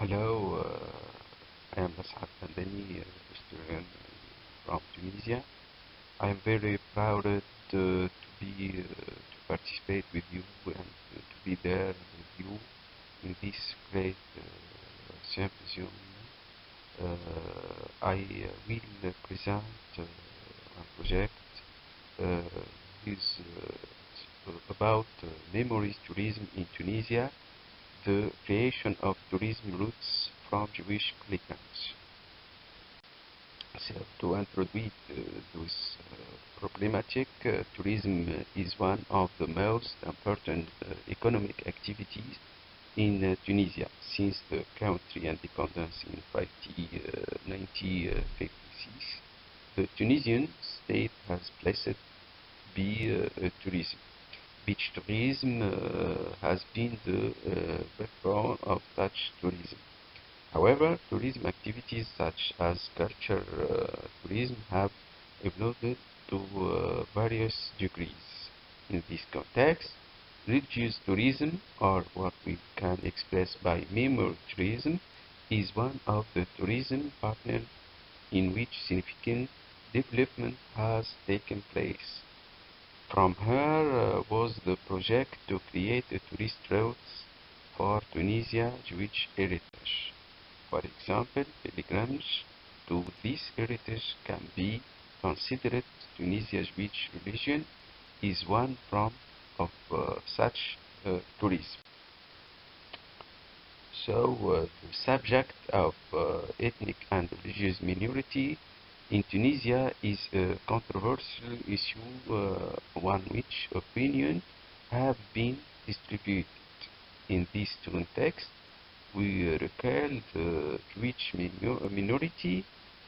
Hello, I am Lassaad Dandani, historian from Tunisia. I am very proud to participate with you and to be there with you in this great symposium. I will present a project uh, is about memories tourism in Tunisia, the creation of tourism routes from Jewish pilgrims. So, to introduce this problematic, tourism is one of the most important economic activities in Tunisia since the country independence in 1956. The Tunisian state has placed tourism. Beach tourism has been the backbone of such tourism. However, tourism activities such as culture tourism have evolved to various degrees. In this context, religious tourism, or what we can express by memory tourism, is one of the tourism partners in which significant development has taken place. From her was the project to create a tourist routes for Tunisia Jewish heritage. For example, pilgrims to this heritage can be considered. Tunisia's Jewish religion is one form of such tourism. So, the subject of ethnic and religious minority in Tunisia is a controversial issue, on which opinions have been distributed. In this context, we recall the Jewish minority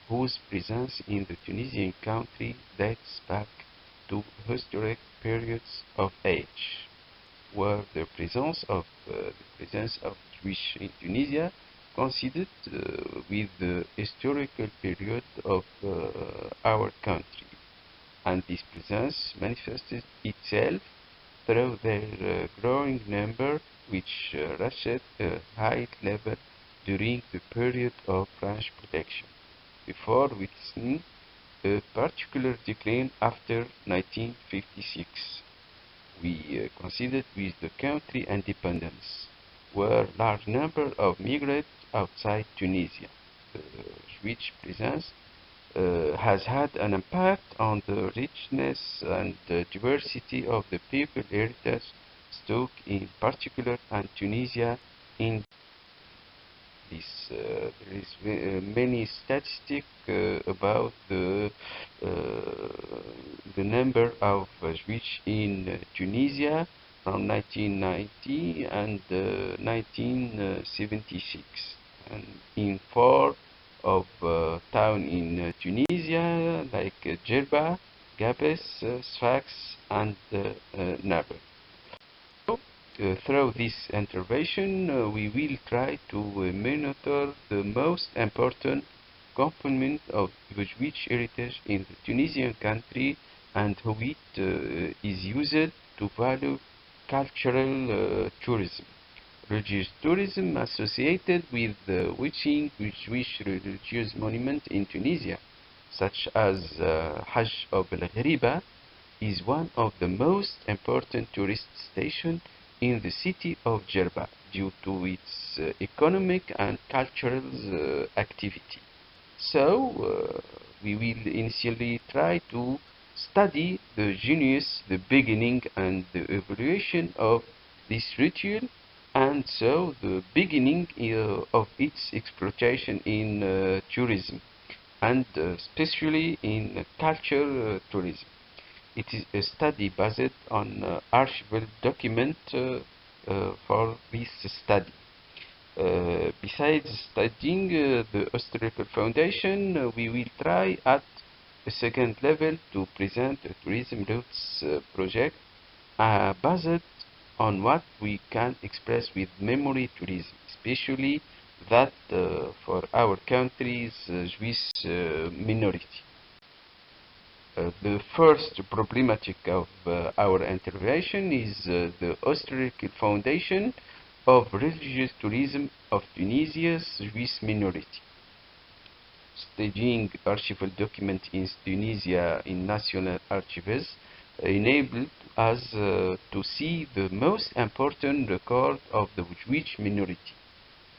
whose presence in the Tunisian country dates back to historic periods of age, where the presence of Jewish in Tunisia coincided with the historical period of our country, and this presence manifested itself through their growing number, which reached a high level during the period of French protection, before witnessing a particular decline after 1956. We considered with the country independence, where large number of migrants outside Tunisia. The Jewish presence has had an impact on the richness and the diversity of the people heritage stock in particular, and Tunisia in this. There is many statistics about the number of Jewish in Tunisia from 1990 and 1976, and in four of town in Tunisia like Djerba, Gabès, Sfax, and Naber. Through this intervention, we will try to monitor the most important component of the Jewish heritage in the Tunisian country and how it is used to value cultural tourism. Religious tourism associated with wishing Jewish religious monuments in Tunisia, such as Hajj of Ghriba, is one of the most important tourist stations in the city of Djerba due to its economic and cultural activity. So, we will initially try to study the genius, the beginning, and the evolution of this ritual, and so the beginning of its exploitation in tourism, and especially in culture tourism. It is a study based on archival documents for this study. Besides studying the historical foundation, we will try at a second level to present a tourism routes project based on what we can express with memory tourism, especially that for our country's Jewish minority. The first problematic of our intervention is the historical foundation of religious tourism of Tunisia's Jewish minority. Staging archival document in Tunisia in National Archives enabled us to see the most important record of the Jewish minority.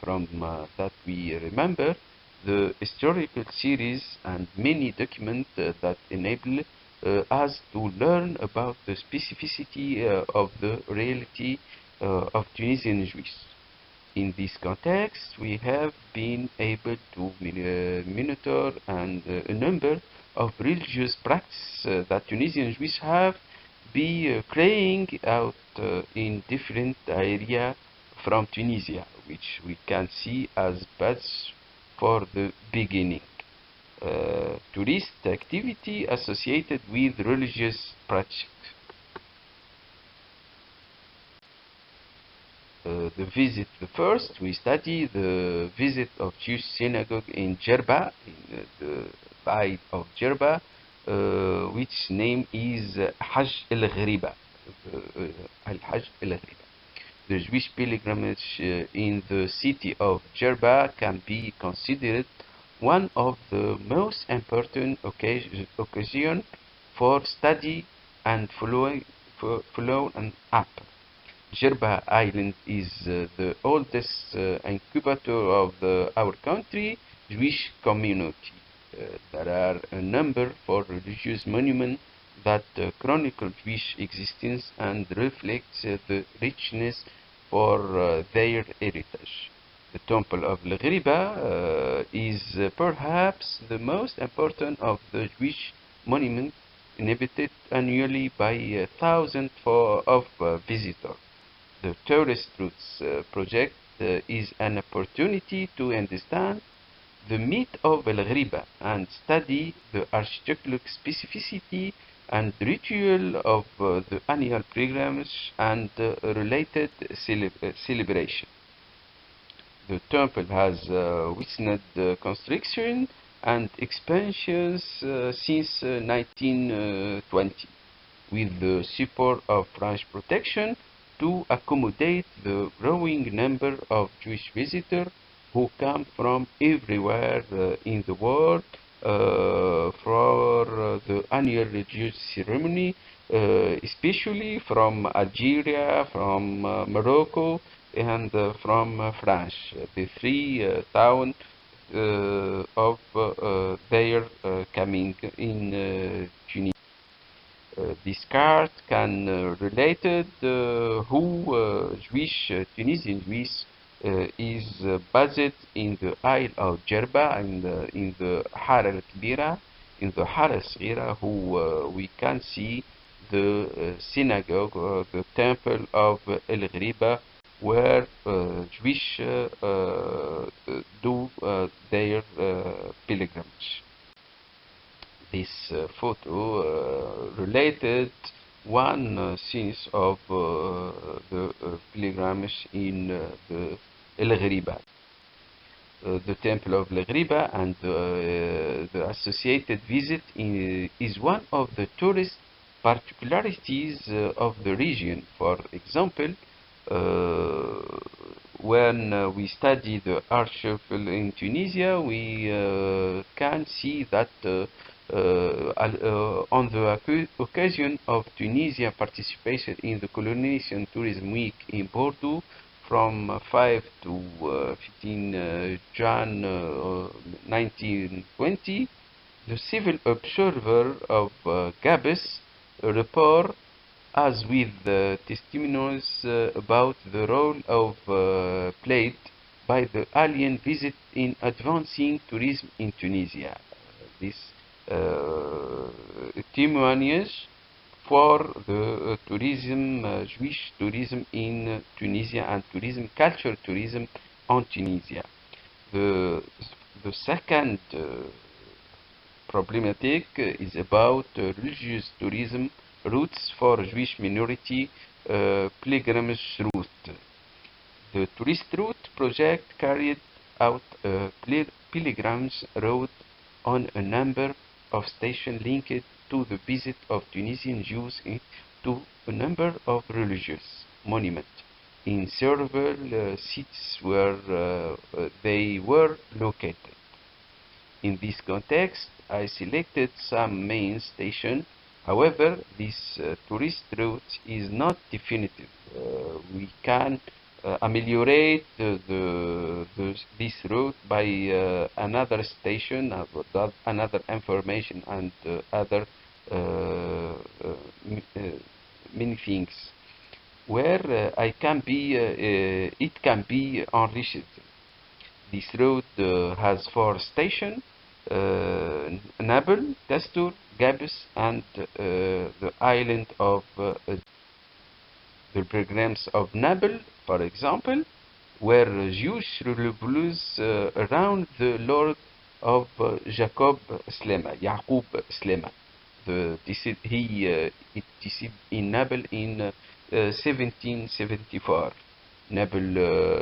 From that we remember the historical series and many documents that enable us to learn about the specificity of the reality of Tunisian Jews. In this context, we have been able to monitor a number of religious practices that Tunisian Jews have been carrying out in different areas from Tunisia, which we can see as bets for the beginning. Tourist activity associated with religious practice. The visit, first we study the visit of Jewish synagogue in Djerba, in the side of Djerba, which name is Hajj el-Ghriba, Al-Hajj el-Ghriba. The Jewish pilgrimage in the city of Djerba can be considered one of the most important occasions for study and follow up. Djerba Island is the oldest incubator of our country Jewish community. There are a number of religious monuments that chronicle Jewish existence and reflect the richness for their heritage. The Temple of Ghriba is perhaps the most important of the Jewish monuments inhabited annually by thousands of visitors. The Tourist Routes project is an opportunity to understand the myth of El Ghriba and study the architectural specificity and ritual of the annual pilgrimage and related celebration. The temple has witnessed construction and expansions since 1920, with the support of French protection to accommodate the growing number of Jewish visitors who come from everywhere in the world for the annual religious ceremony, especially from Algeria, from Morocco, and from France, the three towns of their coming in Tunisia. This card can related who Tunisian Jewish is based in the Isle of Djerba and in the Hara al-Kbira, in the Hara al-Saghira, who we can see the synagogue, the temple of El Ghriba, where Jewish do their pilgrimage. This photo related one sense of the pilgrimage in the El Ghriba. The temple of El Ghriba and the associated visit is one of the tourist particularities of the region. For example, when we study the archive in Tunisia, we can see that on the occasion of Tunisia participation in the Colonization Tourism Week in Bordeaux from 5 to 15 Jan 1920, the civil observer of Gabès report as with testimonies about the role of played by the alien visit in advancing tourism in Tunisia. This testimonies for the tourism, Jewish tourism in Tunisia and tourism, cultural tourism on Tunisia. The second problematic is about religious tourism routes for Jewish minority pilgrimage route. The tourist route project carried out a pilgrimage route on a number of stations linked to the visit of Tunisian Jews to a number of religious monuments in several cities where they were located. In this context, I selected some main station. However, this tourist route is not definitive. We can ameliorate this route by another station, another information, and other many things where it can be enriched. This route has 4 stations: Nabil, Dastur, Gabes, and the island of the pilgrims of Nabil, for example, were Jewish revolutes around the Lord of Jacob Slema, Yaqub Slema. It deceived in Nabil in 1774. Nabil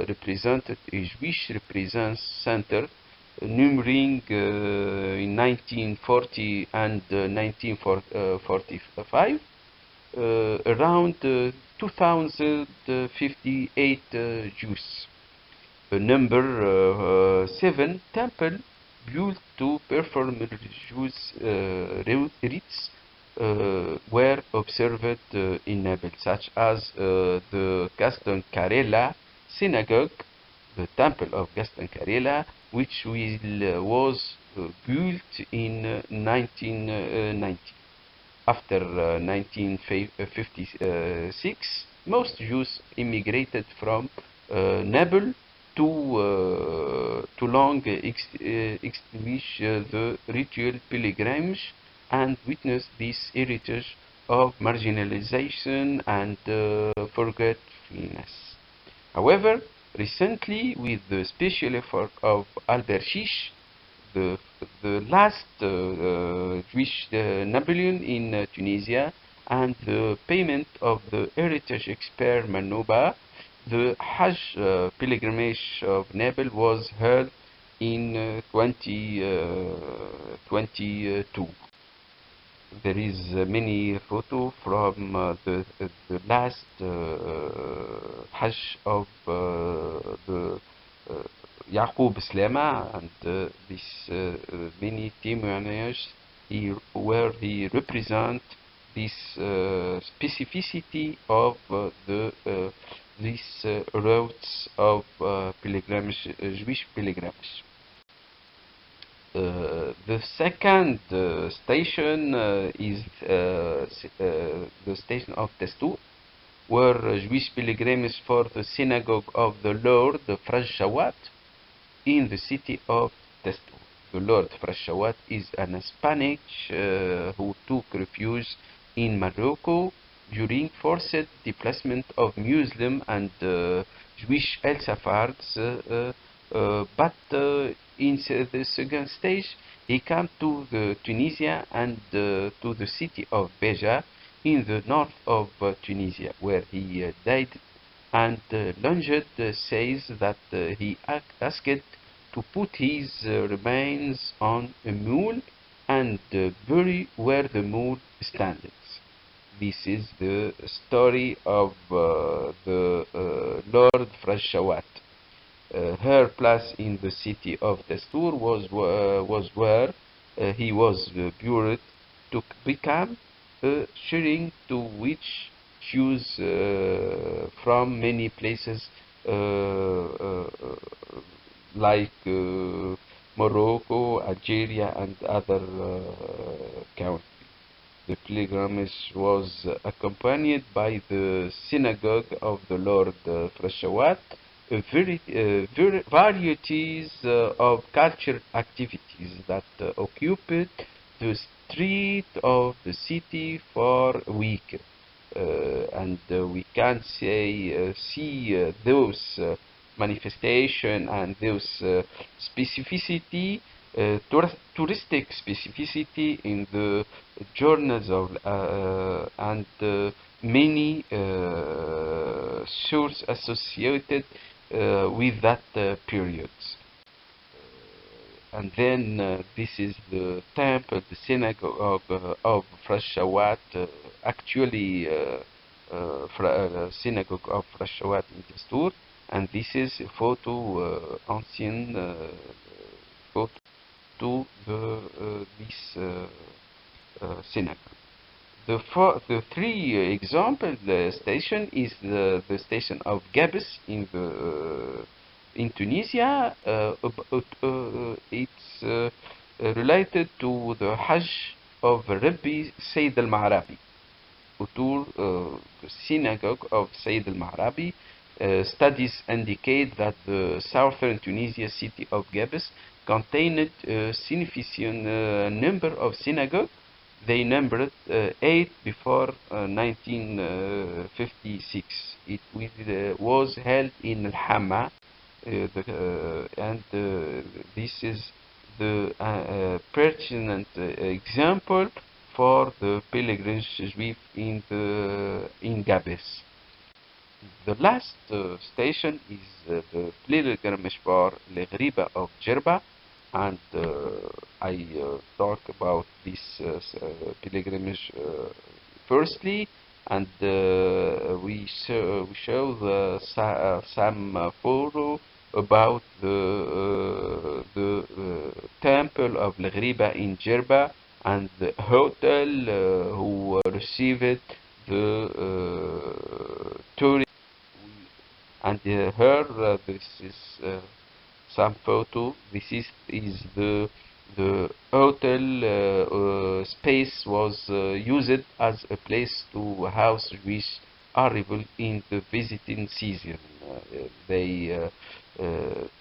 represented a Jewish represents center numbering in 1940 and 1945 around 2058 Jews. Number 7 temple built to perform religious rites were observed in Nabil, such as the Gaston Carella Synagogue, the Temple of Gaston Carella, which was built in 1990. After 1956, most Jews immigrated from Nabil to long extinguish the ritual pilgrimage and witness this heritage of marginalization and forgetfulness. However, recently, with the special effort of Albert Chiche, the last Jewish Napoleon in Tunisia, and the payment of the heritage expert Manouba, the Hajj pilgrimage of Nabil was held in 2022. There is many photo from the last Hajj of the Yaqub Slema, and this many témoignages where he represent this specificity of these routes of pilgrimage, Jewish pilgrimage. The second station is the station of Testour, where Jewish pilgrims for the Synagogue of the Lord Frashawat in the city of Testour. The Lord Frashawat is an Hispanic who took refuge in Morocco during forced displacement of Muslim and Jewish El-Safards, but in the second stage he came to Tunisia and to the city of Beja in the north of Tunisia, where he died, and Lunged says that he asked to put his remains on a mule and bury where the mule stands. This is the story of the Lord Frashawat. Her place in the city of Testour was where he was buried to become a shrine to which Jews from many places like Morocco, Algeria, and other countries. The pilgrimage was accompanied by the Synagogue of the Lord Frashawat, varieties of cultural activities that occupied the street of the city for a week. And we can see those manifestation and those specificity, touristic specificity in the journals of and many sources associated with that period. And then this is the temple, the synagogue of Frashawat. Actually, synagogue of Rashawat in Dastour, and this is a photo, ancien photo to this synagogue. The three example station is the station of Gabès in Tunisia. It's related to the Hajj of Rabbi Sayed El Maârabi. Autour the synagogue of Sayed El Maârabi. Studies indicate that the southern Tunisia city of Gabès contained a significant number of synagogues. They numbered 8 before 1956. It was held in Hamma, and this is the pertinent example for the pilgrims Juif in Gabès. The last station is the pilgrimage for the Ghriba of Djerba, and I talk about this pilgrimage firstly, and we show some photo about the temple of the Ghriba in Djerba and the hotel who received the tourists. And here this is some photo. This is the hotel space was used as a place to house Jewish arrival in the visiting season. They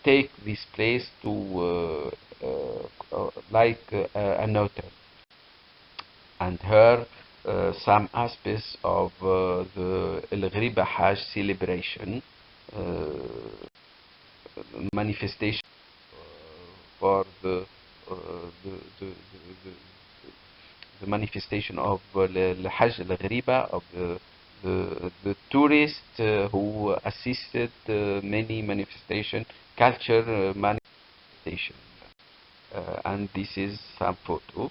take this place to like an hotel. And here some aspects of the El Ghriba Hajj celebration, manifestation for the manifestation of the Hajj Al Ghriba of the tourists who assisted many manifestation, culture manifestation, and this is some photo.